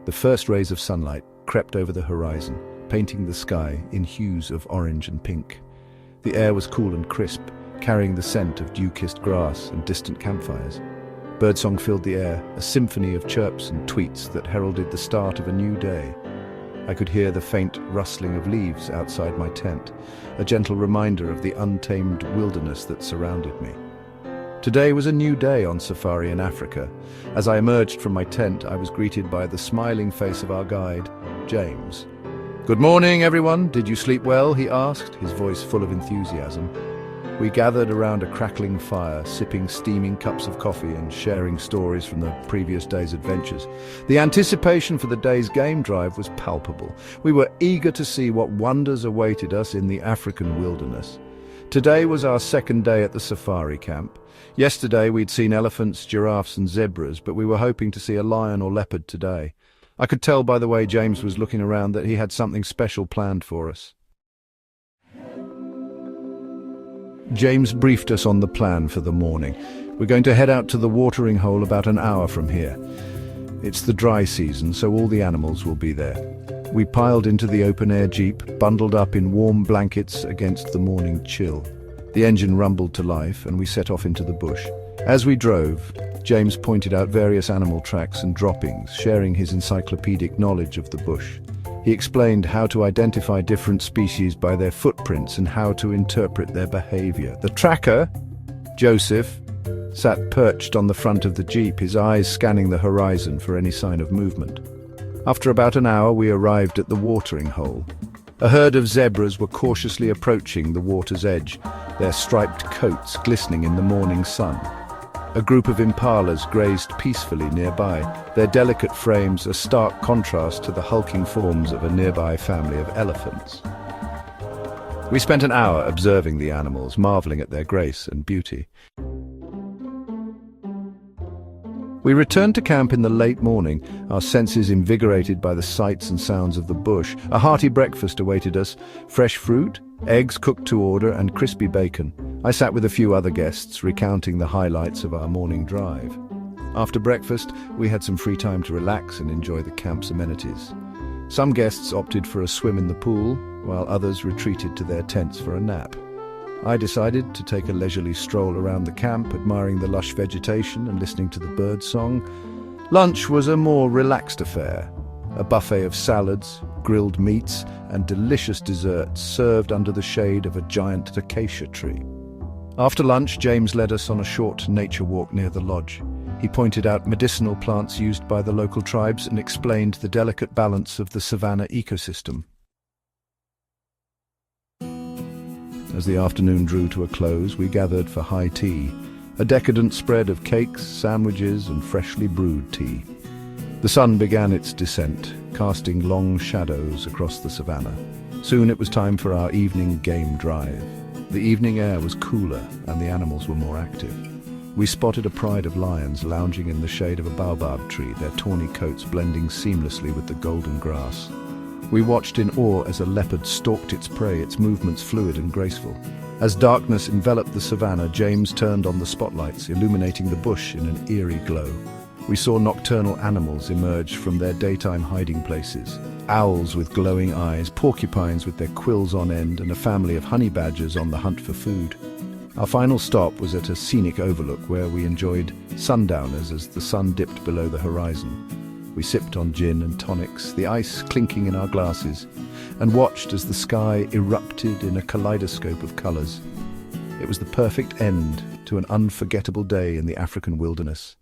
The first rays of sunlight crept over the horizon, painting the sky in hues of orange and pink. The air was cool and crisp, carrying the scent of dew-kissed grass and distant campfires. Birdsong filled the air, a symphony of chirps and tweets that heralded the start of a new day. I could hear the faint rustling of leaves outside my tent, a gentle reminder of the untamed wilderness that surrounded me. Today was a new day on safari in Africa. As I emerged from my tent, I was greeted by the smiling face of our guide, James. "Good morning, everyone. Did you sleep well?" he asked, his voice full of enthusiasm. We gathered around a crackling fire, sipping steaming cups of coffee and sharing stories from the previous day's adventures. The anticipation for the day's game drive was palpable. We were eager to see what wonders awaited us in the African wilderness. Today was our second day at the safari camp. Yesterday we'd seen elephants, giraffes and zebras, but we were hoping to see a lion or leopard today. I could tell by the way James was looking around that he had something special planned for us. James briefed us on the plan for the morning. We're going to head out to the watering hole about an hour from here. It's the dry season, so all the animals will be there. We piled into the open-air jeep, bundled up in warm blankets against the morning chill. The engine rumbled to life, and we set off into the bush. As we drove, James pointed out various animal tracks and droppings, sharing his encyclopedic knowledge of the bush. He explained how to identify different species by their footprints and how to interpret their behavior. The tracker, Joseph, sat perched on the front of the jeep, his eyes scanning the horizon for any sign of movement. After about an hour, we arrived at the watering hole. A herd of zebras were cautiously approaching the water's edge, their striped coats glistening in the morning sun. A group of impalas grazed peacefully nearby, their delicate frames a stark contrast to the hulking forms of a nearby family of elephants. We spent an hour observing the animals, marveling at their grace and beauty. We returned to camp in the late morning, our senses invigorated by the sights and sounds of the bush. A hearty breakfast awaited us: fresh fruit, eggs cooked to order, and crispy bacon. I sat with a few other guests, recounting the highlights of our morning drive. After breakfast, we had some free time to relax and enjoy the camp's amenities. Some guests opted for a swim in the pool, while others retreated to their tents for a nap. I decided to take a leisurely stroll around the camp, admiring the lush vegetation and listening to the bird song. Lunch was a more relaxed affair. A buffet of salads, grilled meats, and delicious desserts served under the shade of a giant acacia tree. After lunch, James led us on a short nature walk near the lodge. He pointed out medicinal plants used by the local tribes and explained the delicate balance of the savanna ecosystem. As the afternoon drew to a close, we gathered for high tea, a decadent spread of cakes, sandwiches, and freshly brewed tea. The sun began its descent, casting long shadows across the savannah. Soon it was time for our evening game drive. The evening air was cooler and the animals were more active. We spotted a pride of lions lounging in the shade of a baobab tree, their tawny coats blending seamlessly with the golden grass. We watched in awe as a leopard stalked its prey, its movements fluid and graceful. As darkness enveloped the savannah, James turned on the spotlights, illuminating the bush in an eerie glow. We saw nocturnal animals emerge from their daytime hiding places. Owls with glowing eyes, porcupines with their quills on end, and a family of honey badgers on the hunt for food. Our final stop was at a scenic overlook where we enjoyed sundowners as the sun dipped below the horizon. We sipped on gin and tonics, the ice clinking in our glasses, and watched as the sky erupted in a kaleidoscope of colours. It was the perfect end to an unforgettable day in the African wilderness.